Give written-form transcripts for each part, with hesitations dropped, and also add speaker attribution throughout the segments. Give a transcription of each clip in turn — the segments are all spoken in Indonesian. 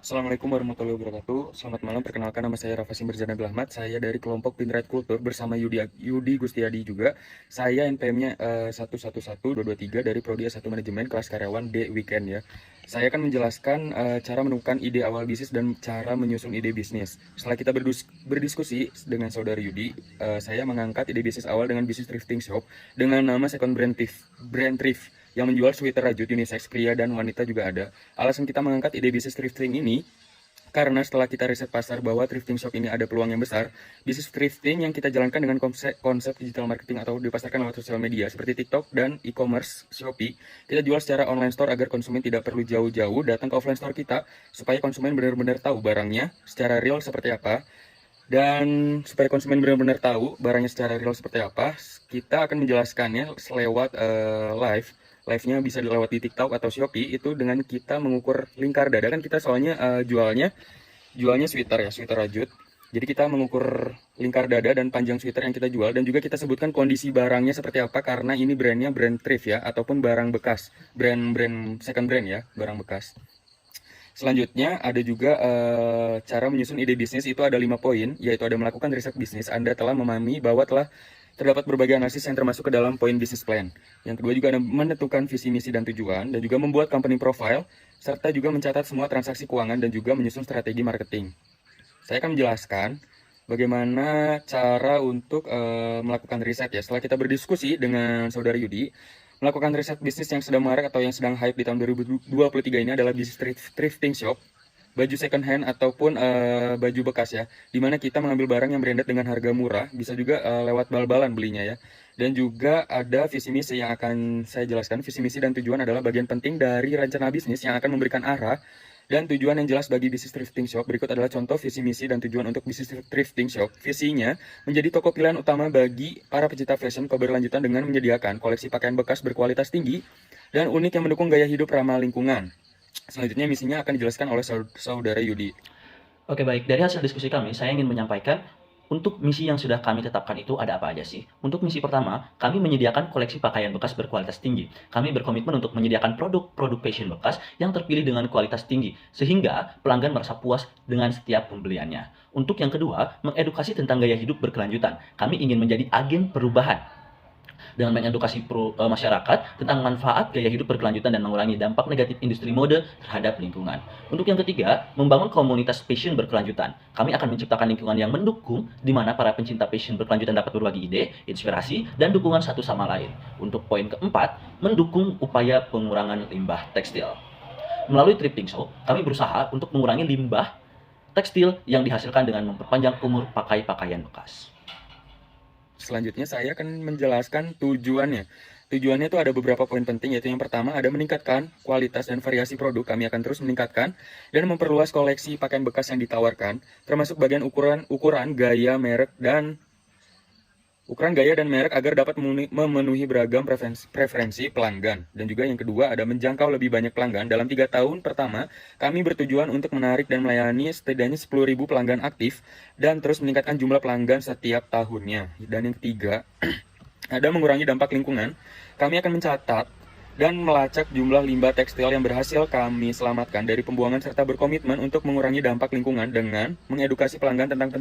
Speaker 1: Assalamualaikum warahmatullahi wabarakatuh. Selamat malam, perkenalkan nama saya Rafa Simberzana Glahmat. Saya dari kelompok Pinride Kultur bersama Yudi Gustiadi juga. Saya NPM-nya 111223 dari Prodi S1 Manajemen kelas karyawan D Weekend ya. Saya akan menjelaskan cara menemukan ide awal bisnis dan cara menyusun ide bisnis. Setelah kita berdiskusi dengan saudara Yudi, saya mengangkat ide bisnis awal dengan bisnis thrifting shop dengan nama Second Brand Thrift yang menjual sweater rajut unisex pria dan wanita juga ada. Alasan kita mengangkat ide bisnis thrifting ini karena setelah kita riset pasar bahwa thrifting shop ini ada peluang yang besar, bisnis thrifting yang kita jalankan dengan konsep digital marketing atau dipasarkan lewat sosial media seperti TikTok dan e-commerce Shopee, kita jual secara online store agar konsumen tidak perlu jauh-jauh datang ke offline store kita, supaya konsumen benar-benar tahu barangnya secara real seperti apa. Dan supaya konsumen benar-benar tahu barangnya secara real seperti apa, kita akan menjelaskannya lewat live-nya bisa dilewat di TikTok atau Shopee itu dengan kita mengukur lingkar dada. Kan kita soalnya jualnya sweater ya, sweater rajut. Jadi kita mengukur lingkar dada dan panjang sweater yang kita jual, dan juga kita sebutkan kondisi barangnya seperti apa karena ini brandnya brand thrift ya, ataupun barang bekas, brand second brand ya, barang bekas. Selanjutnya ada juga cara menyusun ide bisnis, itu ada 5 poin, yaitu ada melakukan riset bisnis. Anda telah memahami bahwa telah terdapat berbagai analisis yang termasuk ke dalam poin bisnis plan. Yang kedua juga ada menentukan visi, misi, dan tujuan, dan juga membuat company profile, serta juga mencatat semua transaksi keuangan dan juga menyusun strategi marketing. Saya akan menjelaskan bagaimana cara untuk melakukan riset ya. Setelah kita berdiskusi dengan saudara Yudi, melakukan riset bisnis yang sedang marak atau yang sedang hype di tahun 2023 ini adalah bisnis thrifting shop, baju second hand ataupun baju bekas ya, dimana kita mengambil barang yang branded dengan harga murah, bisa juga lewat bal-balan belinya ya. Dan juga ada visi misi yang akan saya jelaskan. Visi misi dan tujuan adalah bagian penting dari rencana bisnis yang akan memberikan arah dan tujuan yang jelas bagi bisnis thrifting shop. Berikut adalah contoh visi misi dan tujuan untuk bisnis thrifting shop. Visinya menjadi toko pilihan utama bagi para pecinta fashion keberlanjutan dengan menyediakan koleksi pakaian bekas berkualitas tinggi dan unik yang mendukung gaya hidup ramah lingkungan. Selanjutnya misinya akan dijelaskan oleh saudara Yudi.
Speaker 2: Oke, baik. Dari hasil diskusi kami, saya ingin menyampaikan untuk misi yang sudah kami tetapkan itu ada apa aja sih? Untuk misi pertama, kami menyediakan koleksi pakaian bekas berkualitas tinggi. Kami berkomitmen untuk menyediakan produk-produk fashion bekas yang terpilih dengan kualitas tinggi, sehingga pelanggan merasa puas dengan setiap pembeliannya. Untuk yang kedua, mengedukasi tentang gaya hidup berkelanjutan. Kami ingin menjadi agen perubahan dengan mengedukasi masyarakat tentang manfaat gaya hidup berkelanjutan dan mengurangi dampak negatif industri mode terhadap lingkungan. Untuk yang ketiga, membangun komunitas passion berkelanjutan. Kami akan menciptakan lingkungan yang mendukung, di mana para pencinta passion berkelanjutan dapat berbagi ide, inspirasi, dan dukungan satu sama lain. Untuk poin keempat, mendukung upaya pengurangan limbah tekstil. Melalui thrifting shop, kami berusaha untuk mengurangi limbah tekstil yang dihasilkan dengan memperpanjang umur pakai pakaian bekas.
Speaker 1: Selanjutnya saya akan menjelaskan tujuannya. Tujuannya itu ada beberapa poin penting, yaitu yang pertama ada meningkatkan kualitas dan variasi produk. Kami akan terus meningkatkan dan memperluas koleksi pakaian bekas yang ditawarkan, termasuk bagian ukuran, gaya, merek, dan merek agar dapat memenuhi beragam preferensi pelanggan. Dan juga yang kedua ada menjangkau lebih banyak pelanggan. Dalam 3 tahun pertama, kami bertujuan untuk menarik dan melayani setidaknya 10.000 pelanggan aktif dan terus meningkatkan jumlah pelanggan setiap tahunnya. Dan yang ketiga, ada mengurangi dampak lingkungan. Kami akan mencatat dan melacak jumlah limbah tekstil yang berhasil kami selamatkan dari pembuangan serta berkomitmen untuk mengurangi dampak lingkungan dengan mengedukasi pelanggan tentang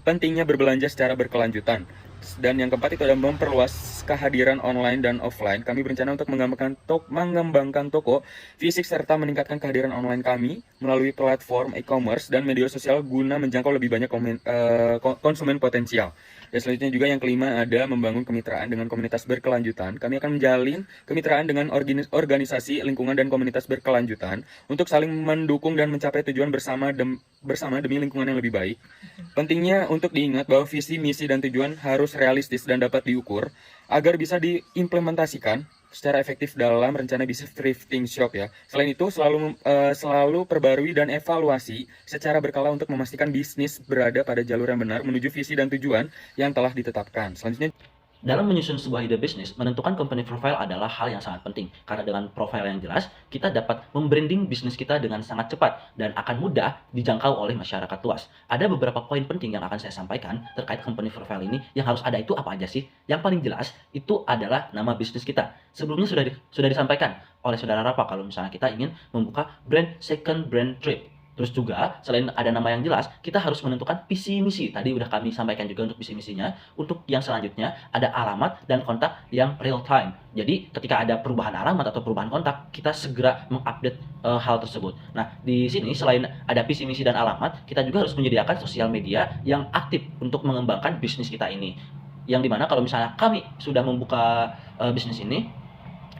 Speaker 1: pentingnya berbelanja secara berkelanjutan. Dan yang keempat itu adalah memperluas kehadiran online dan offline. Kami berencana untuk mengembangkan toko fisik serta meningkatkan kehadiran online kami melalui platform e-commerce dan media sosial guna menjangkau lebih banyak konsumen potensial. Dan selanjutnya juga yang kelima ada membangun kemitraan dengan komunitas berkelanjutan. Kami akan menjalin kemitraan dengan organisasi lingkungan dan komunitas berkelanjutan untuk saling mendukung dan mencapai tujuan bersama demi lingkungan yang lebih baik. Pentingnya untuk diingat bahwa visi, misi, dan tujuan harus realistis dan dapat diukur agar bisa diimplementasikan secara efektif dalam rencana bisnis thrifting shop ya. Selain itu selalu perbarui dan evaluasi secara berkala untuk memastikan bisnis berada pada jalur yang benar menuju visi dan tujuan yang telah ditetapkan. Selanjutnya,
Speaker 2: Dalam menyusun sebuah ide bisnis, menentukan company profile adalah hal yang sangat penting. Karena dengan profile yang jelas, kita dapat membranding bisnis kita dengan sangat cepat dan akan mudah dijangkau oleh masyarakat luas. Ada beberapa poin penting yang akan saya sampaikan terkait company profile ini. Yang harus ada itu apa aja sih? Yang paling jelas itu adalah nama bisnis kita. Sebelumnya sudah disampaikan oleh saudara Rafa kalau misalnya kita ingin membuka brand second brand trip. Terus juga selain ada nama yang jelas, kita harus menentukan visi misi. Tadi udah kami sampaikan juga untuk visi misinya. Untuk yang selanjutnya ada alamat dan kontak yang real time. Jadi ketika ada perubahan alamat atau perubahan kontak, kita segera mengupdate hal tersebut. Nah, di sini selain ada visi misi dan alamat, kita juga harus menyediakan sosial media yang aktif untuk mengembangkan bisnis kita ini. Yang dimana kalau misalnya kami sudah membuka bisnis ini,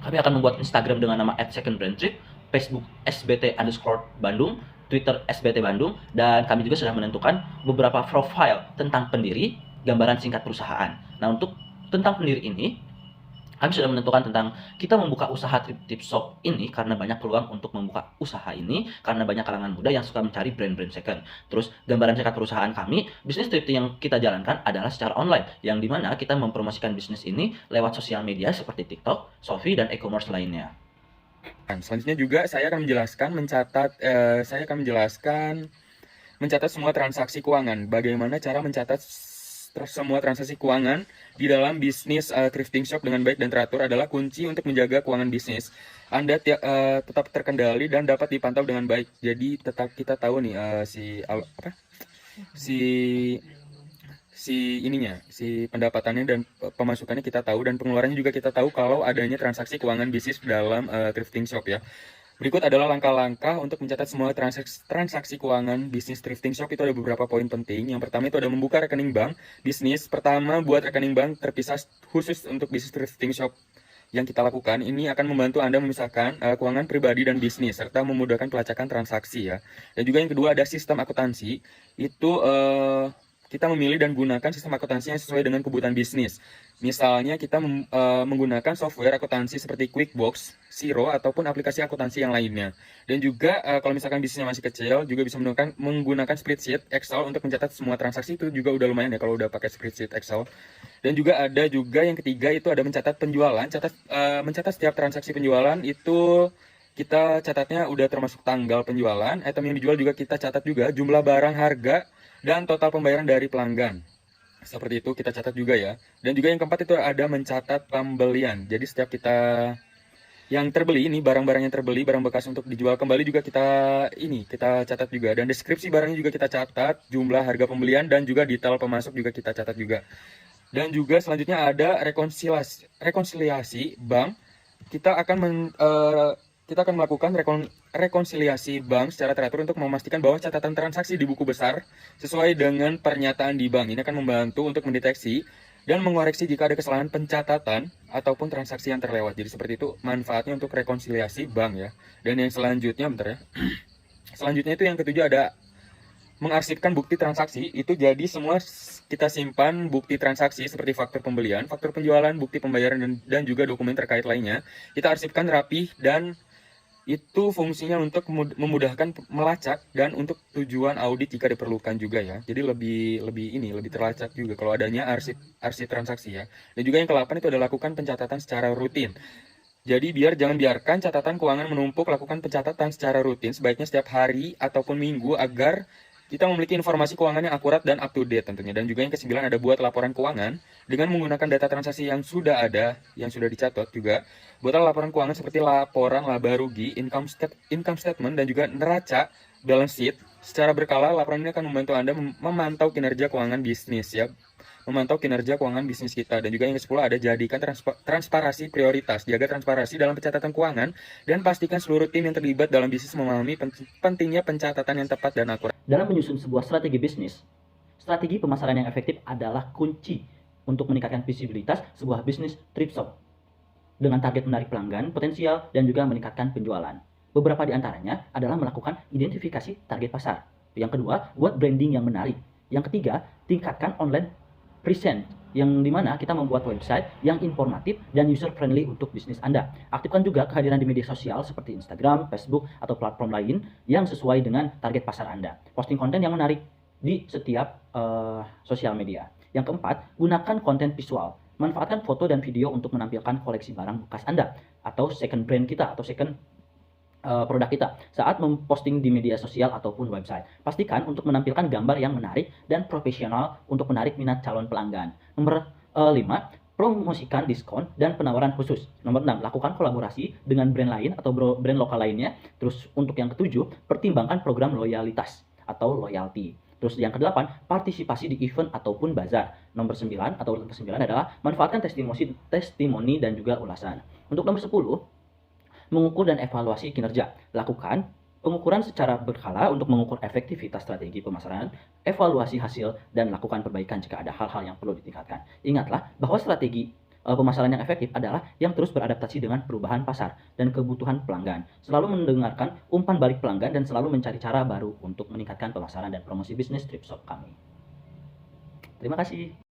Speaker 2: kami akan membuat Instagram dengan nama @secondbrandtrip, Facebook SBT_Bandung, Twitter SBT Bandung, dan kami juga sudah menentukan beberapa profile tentang pendiri, gambaran singkat perusahaan. Nah, untuk tentang pendiri ini, kami sudah menentukan tentang kita membuka usaha tip shop ini karena banyak peluang untuk membuka usaha ini, karena banyak kalangan muda yang suka mencari brand-brand second. Terus gambaran singkat perusahaan kami, bisnis thrifting yang kita jalankan adalah secara online, yang dimana kita mempromosikan bisnis ini lewat sosial media seperti TikTok, Shopee, dan e-commerce lainnya.
Speaker 1: Selanjutnya juga saya akan menjelaskan mencatat semua transaksi keuangan. Bagaimana cara mencatat semua transaksi keuangan di dalam bisnis thrifting shop dengan baik dan teratur adalah kunci untuk menjaga keuangan bisnis Anda tetap terkendali dan dapat dipantau dengan baik. Jadi tetap kita tahu nih si pendapatannya dan pemasukannya kita tahu, dan pengeluarannya juga kita tahu kalau adanya transaksi keuangan bisnis dalam thrifting shop ya. Berikut adalah langkah-langkah untuk mencatat semua transaksi keuangan bisnis thrifting shop. Itu ada beberapa poin penting. Yang pertama itu ada membuka rekening bank bisnis. Pertama, buat rekening bank terpisah khusus untuk bisnis thrifting shop. Yang kita lakukan ini akan membantu Anda memisahkan keuangan pribadi dan bisnis serta memudahkan pelacakan transaksi ya. Dan juga yang kedua ada sistem akuntansi. Itu kita memilih dan gunakan sistem akuntansi yang sesuai dengan kebutuhan bisnis. Misalnya kita menggunakan software akuntansi seperti QuickBooks, Xero, ataupun aplikasi akuntansi yang lainnya. Dan juga kalau misalkan bisnisnya masih kecil, juga bisa menggunakan spreadsheet Excel untuk mencatat semua transaksi. Itu juga udah lumayan ya kalau udah pakai spreadsheet Excel. Dan juga ada juga yang ketiga itu ada mencatat penjualan. Mencatat setiap transaksi penjualan itu kita catatnya udah termasuk tanggal penjualan, item yang dijual juga kita catat juga, jumlah barang, harga, dan total pembayaran dari pelanggan. Seperti itu kita catat juga ya. Dan juga yang keempat itu ada mencatat pembelian. Jadi setiap kita yang terbeli ini, barang-barang yang terbeli, barang bekas untuk dijual kembali juga kita catat juga. Dan deskripsi barangnya juga kita catat, jumlah harga pembelian, dan juga detail pemasok juga kita catat juga. Dan juga selanjutnya ada rekonsiliasi bank. Kita akan melakukan rekonsiliasi bank secara teratur untuk memastikan bahwa catatan transaksi di buku besar sesuai dengan pernyataan di bank. Ini akan membantu untuk mendeteksi dan mengoreksi jika ada kesalahan pencatatan ataupun transaksi yang terlewat. Jadi seperti itu manfaatnya untuk rekonsiliasi bank ya. Dan yang selanjutnya, selanjutnya itu yang ketujuh ada mengarsipkan bukti transaksi. Itu jadi semua kita simpan bukti transaksi seperti faktur pembelian, faktur penjualan, bukti pembayaran, dan juga dokumen terkait lainnya. Kita arsipkan rapi, dan itu fungsinya untuk memudahkan melacak dan untuk tujuan audit jika diperlukan juga ya. Jadi lebih terlacak juga kalau adanya arsip transaksi ya. Dan juga yang ke-8 itu adalah lakukan pencatatan secara rutin. Jadi jangan biarkan catatan keuangan menumpuk, lakukan pencatatan secara rutin, sebaiknya setiap hari ataupun minggu agar kita memiliki informasi keuangan yang akurat dan up to date tentunya. Dan juga yang ke-9 ada buat laporan keuangan dengan menggunakan data transaksi yang sudah ada, yang sudah dicatat juga. Buatlah laporan keuangan seperti laporan laba rugi, income statement, dan juga neraca, balance sheet. Secara berkala, laporan ini akan membantu Anda memantau kinerja keuangan bisnis ya. Memantau kinerja keuangan bisnis kita. Dan juga yang ke-10 ada jadikan transparansi prioritas. Jaga transparansi dalam pencatatan keuangan dan pastikan seluruh tim yang terlibat dalam bisnis memahami pentingnya pencatatan yang tepat dan akurat.
Speaker 2: Dalam menyusun sebuah strategi bisnis, strategi pemasaran yang efektif adalah kunci untuk meningkatkan visibilitas sebuah bisnis thrift shop dengan target menarik pelanggan potensial dan juga meningkatkan penjualan. Beberapa di antaranya adalah melakukan identifikasi target pasar. Yang kedua, buat branding yang menarik. Yang ketiga, tingkatkan online present, yang dimana kita membuat website yang informatif dan user friendly untuk bisnis Anda. Aktifkan juga kehadiran di media sosial seperti Instagram, Facebook, atau platform lain yang sesuai dengan target pasar Anda. Posting konten yang menarik di setiap sosial media. Yang keempat, gunakan konten visual. Manfaatkan foto dan video untuk menampilkan koleksi barang bekas Anda atau second brand kita atau second produk kita saat memposting di media sosial ataupun website. Pastikan untuk menampilkan gambar yang menarik dan profesional untuk menarik minat calon pelanggan. Nomor 5, promosikan diskon dan penawaran khusus. Nomor 6, lakukan kolaborasi dengan brand lain atau brand lokal lainnya. Terus untuk yang ketujuh, pertimbangkan program loyalitas atau loyalty. Terus yang kedelapan, partisipasi di event ataupun bazar. Nomor 9 atau urutan ke-9 adalah manfaatkan testimoni dan juga ulasan. Untuk nomor 10, mengukur dan evaluasi kinerja. Lakukan pengukuran secara berkala untuk mengukur efektivitas strategi pemasaran, evaluasi hasil, dan lakukan perbaikan jika ada hal-hal yang perlu ditingkatkan. Ingatlah bahwa strategi pemasaran yang efektif adalah yang terus beradaptasi dengan perubahan pasar dan kebutuhan pelanggan. Selalu mendengarkan umpan balik pelanggan dan selalu mencari cara baru untuk meningkatkan pemasaran dan promosi bisnis Tripshop kami. Terima kasih.